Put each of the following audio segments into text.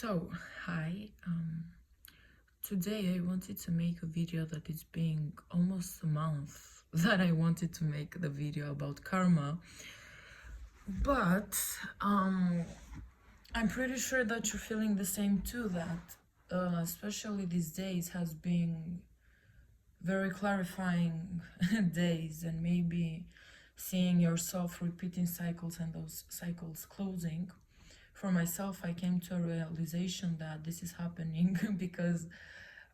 So, hi. Today I wanted to make a video that is being almost a month that I wanted to make the video about karma, but I'm pretty sure that you're feeling the same too. That especially these days has been very clarifying days, and maybe seeing yourself repeating cycles and those cycles closing. For myself, I came to a realization that this is happening because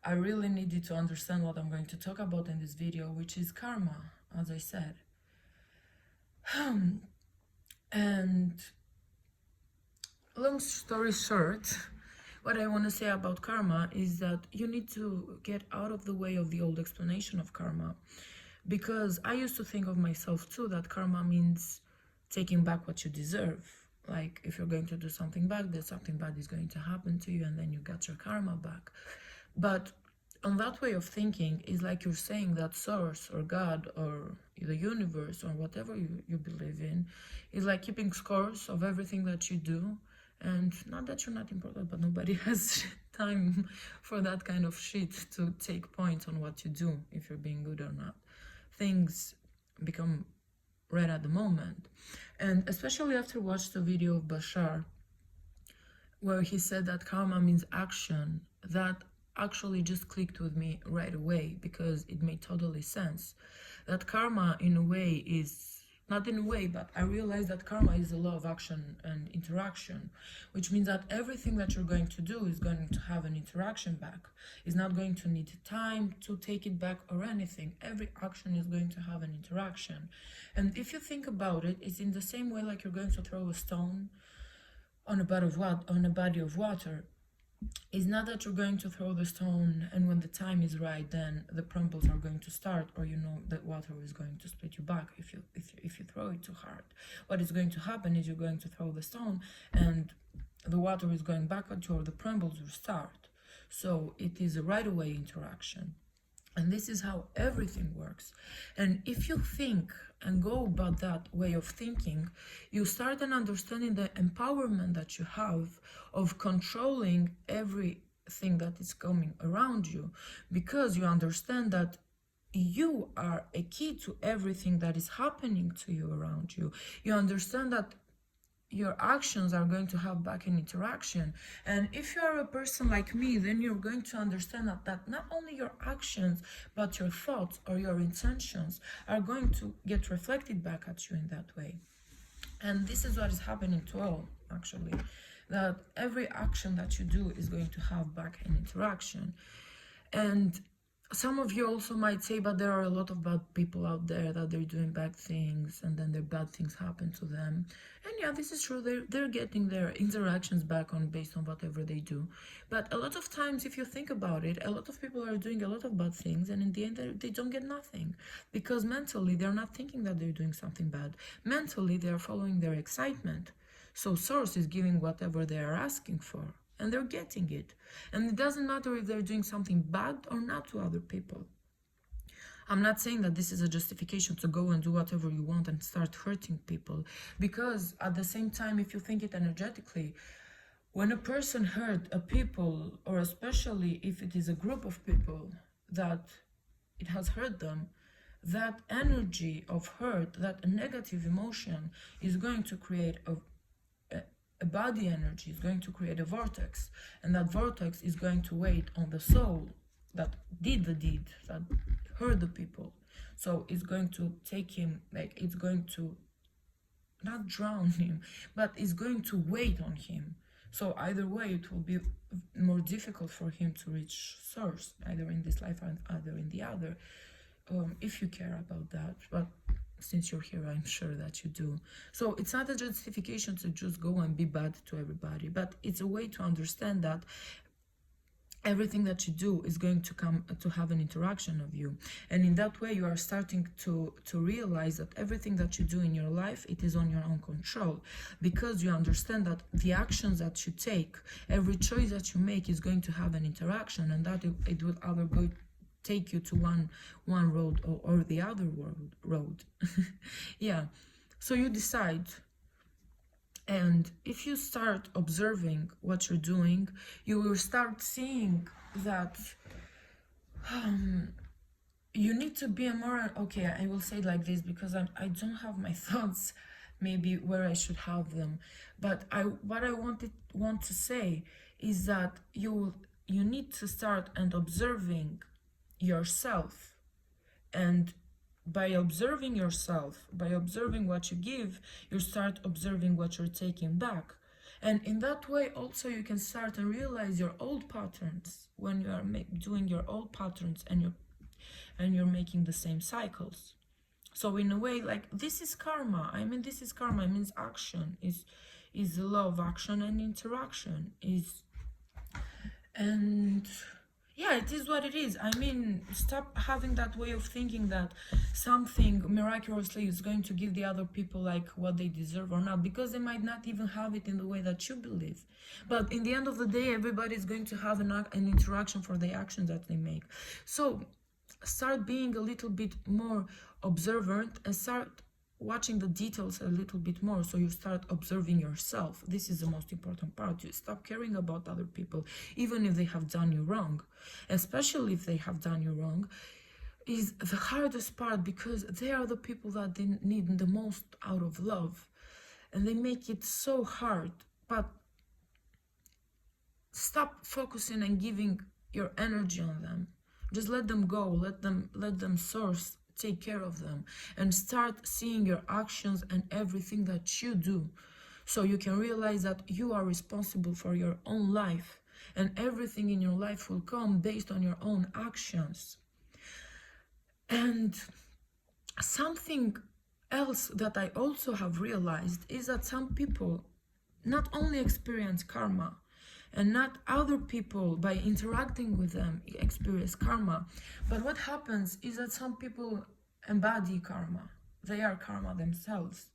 I really needed to understand what I'm going to talk about in this video, which is karma, as I said. And long story short, what I want to say about karma is that you need to get out of the way of the old explanation of karma. Because I used to think of myself too that karma means taking back what you deserve. Like if you're going to do something bad, then something bad is going to happen to you and then you got your karma back. But on that way of thinking is like you're saying that source or God or the universe or whatever you believe in is like keeping scores of everything that you do. And not that you're not important, but nobody has time for that kind of shit to take points on what you do, if you're being good or not. Things become right at the moment. And especially after watching the video of Bashar, where he said that karma means action, that actually just clicked with me right away because it made totally sense. That karma, in a way, is not in a way, but I realized that karma is a law of action and interaction, which means that everything that you're going to do is going to have an interaction back. It's not going to need time to take it back or anything. Every action is going to have an interaction. And if you think about it, it's in the same way like you're going to throw a stone on a body of water. It's not that you're going to throw the stone and when the time is right, then the crumbles are going to start, or you know that water is going to split you back if you throw it too hard. What is going to happen is you're going to throw the stone and the water is going back at you, or the crumbles will start. So it is a right away interaction. And this is how everything works. And if you think and go about that way of thinking, you start an understanding the empowerment that you have of controlling everything that is coming around you, because you understand that you are a key to everything that is happening to you around you. You understand that your actions are going to have back an interaction. And if you are a person like me, then you're going to understand that not only your actions, but your thoughts or your intentions are going to get reflected back at you in that way. And this is what is happening to all, actually, that every action that you do is going to have back an interaction. And some of you also might say, but there are a lot of bad people out there that they're doing bad things and then their bad things happen to them. And yeah, this is true. They're getting their interactions back on based on whatever they do. But a lot of times, if you think about it, a lot of people are doing a lot of bad things and in the end they don't get nothing, because mentally they're not thinking that they're doing something bad. Mentally they are following their excitement. So source is giving whatever they are asking for, and they're getting it. And it doesn't matter if they're doing something bad or not to other people. I'm not saying that this is a justification to go and do whatever you want and start hurting people, because at the same time, if you think it energetically, when a person hurt a people, or especially if it is a group of people that it has hurt them, that energy of hurt, that negative emotion is going to create a body energy, is going to create a vortex, and that vortex is going to wait on the soul that did the deed, that hurt the people. So it's going to take him, like it's going to not drown him, but it's going to wait on him. So either way, it will be more difficult for him to reach source, either in this life or either in the other, if you care about that. But since you're here, I'm sure that you do. So it's not a justification to just go and be bad to everybody, but it's a way to understand that everything that you do is going to come to have an interaction of you. And in that way, you are starting to realize that everything that you do in your life, it is on your own control, because you understand that the actions that you take, every choice that you make is going to have an interaction, and that it will either go take you to one road or the other road. Yeah, so you decide And if you start observing what you're doing, you will start seeing that you need to be a more, okay, I will say it like this because I don't have my thoughts maybe where I should have them. But what I want to say is that you need to start and observing yourself. And by observing yourself, by observing what you give, you start observing what you're taking back. And in that way also you can start and realize your old patterns when you are doing your old patterns and you're making the same cycles. So in a way, like, this is karma. I mean, this is karma. It means action is the law of action and interaction is, and yeah, it is what it is. I mean, stop having that way of thinking that something miraculously is going to give the other people like what they deserve or not, because they might not even have it in the way that you believe. But in the end of the day, everybody is going to have an interaction for the actions that they make. So start being a little bit more observant and start watching the details a little bit more, so you start observing yourself. This is the most important part. You stop caring about other people, even if they have done you wrong. Especially if they have done you wrong is the hardest part, because they are the people that they need the most out of love, and they make it so hard. But stop focusing and giving your energy on them. Just let them go, let them source, take care of them, and start seeing your actions and everything that you do, so you can realize that you are responsible for your own life, and everything in your life will come based on your own actions. And something else that I also have realized is that some people not only experience karma, and not other people by interacting with them experience karma, but what happens is that some people embody karma. They are karma themselves,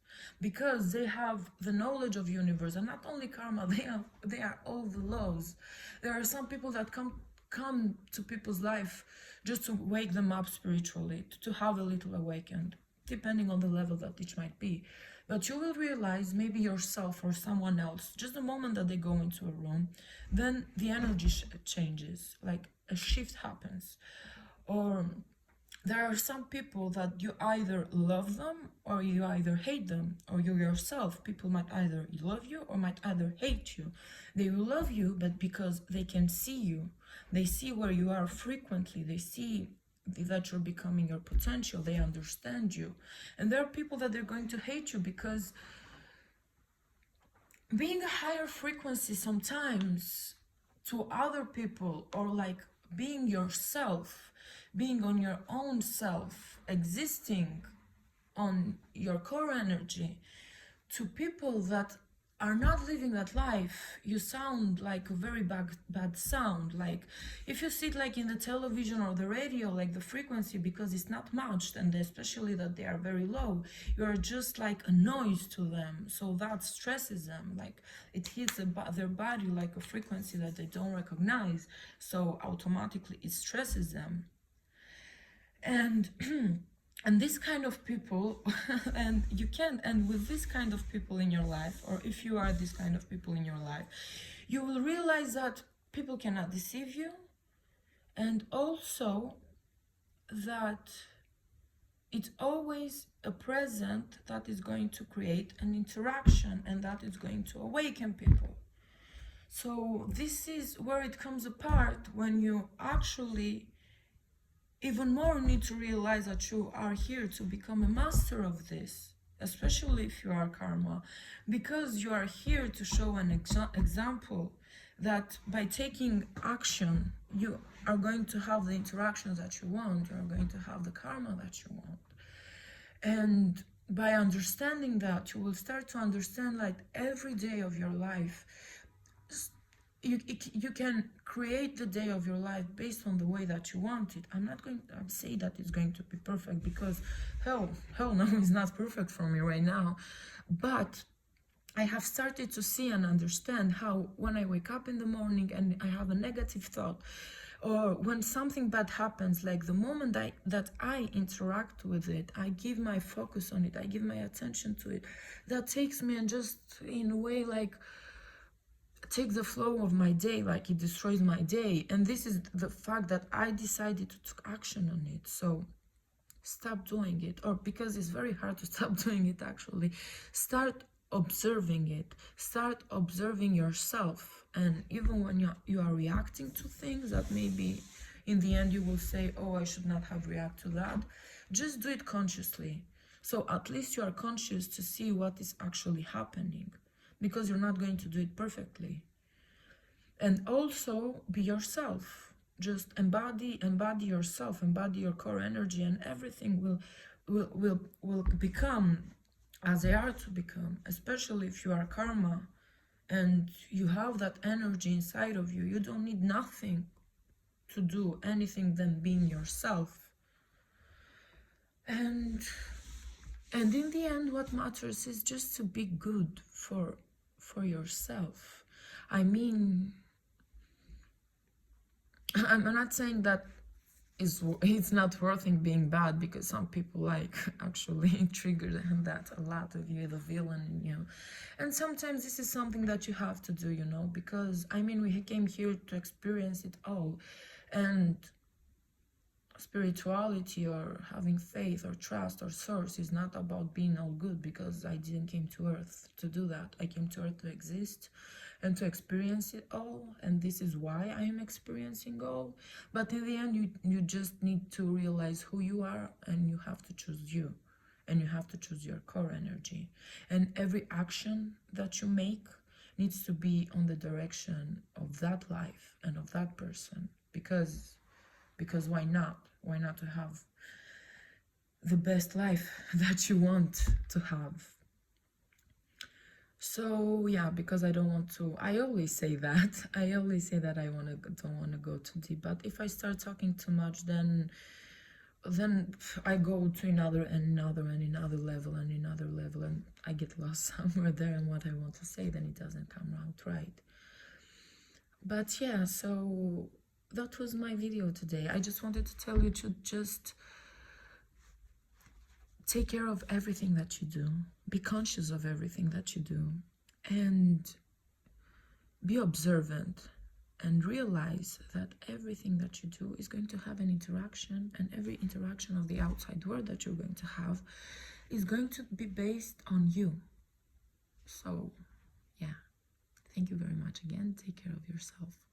because they have the knowledge of universe, and not only karma, they are all the laws. There are some people that come to people's life just to wake them up spiritually, to have a little awakened, depending on the level that each might be. But you will realize, maybe yourself or someone else, just the moment that they go into a room, then the energy changes, like a shift happens. Or there are some people that you either love them or you either hate them, or you yourself, people might either love you or might either hate you. They will love you, but because they can see you, they see where you are frequently, they see that you're becoming your potential, they understand you. And there are people that they're going to hate you because being a higher frequency sometimes to other people, or like being yourself, being on your own self, existing on your core energy, to people that are not living that life, you sound like a very bad sound. Like if you sit like in the television or the radio, like the frequency, because it's not matched, and especially that they are very low, you are just like a noise to them, so that stresses them. Like it hits their body like a frequency that they don't recognize, so automatically it stresses them. And and this kind of people and you can, and with this kind of people in your life, or if you are this kind of people in your life, you will realize that people cannot deceive you, and also that it's always a present that is going to create an interaction, and that is going to awaken people. So this is where it comes apart, when you actually even more need to realize that you are here to become a master of this, especially if you are karma, because you are here to show an example that by taking action, you are going to have the interactions that you want, you are going to have the karma that you want. And by understanding that, you will start to understand, like, every day of your life, you can create the day of your life based on the way that you want it. I'm not going to say that it's going to be perfect, because hell no, it's not perfect for me right now. But I have started to see and understand how when I wake up in the morning and I have a negative thought, Or when something bad happens, like the moment that I interact with it, I give my focus on it, I give my attention to it, that takes me and just in a way like take the flow of my day, like it destroys my day. And this is the fact that I decided to take action on it. So stop doing it, or because it's very hard to stop doing it actually, start observing it, start observing yourself. And even when you are reacting to things that maybe in the end you will say, oh, I should not have reacted to that, just do it consciously. So at least you are conscious to see what is actually happening, because you're not going to do it perfectly. And also be yourself. Just embody yourself, embody your core energy, and everything will become as they are to become. Especially if you are karma and you have that energy inside of you, you don't need nothing to do anything than being yourself. And in the end, what matters is just to be good for yourself. I mean, I'm not saying that it's not worth it being bad, because some people like actually trigger that a lot of you, the villain in you. And sometimes this is something that you have to do, you know, because I mean, we came here to experience it all. And spirituality or having faith or trust or source is not about being all good, because I didn't came to earth to do that. I came to earth to exist and to experience it all, and this is why I am experiencing all. But in the end, you just need to realize who you are, and you have to choose you, and you have to choose your core energy. And every action that you make needs to be on the direction of that life and of that person, because why not? Why not to have the best life that you want to have? So yeah, because I don't want to, I always say that I don't want to go too deep. But if I start talking too much, then I go to another level, and I get lost somewhere there. And what I want to say, then it doesn't come out right. But yeah, so that was my video today. I just wanted to tell you to just take care of everything that you do. Be conscious of everything that you do. And be observant. And realize that everything that you do is going to have an interaction. And every interaction of the outside world that you're going to have is going to be based on you. So, yeah. Thank you very much again. Take care of yourself.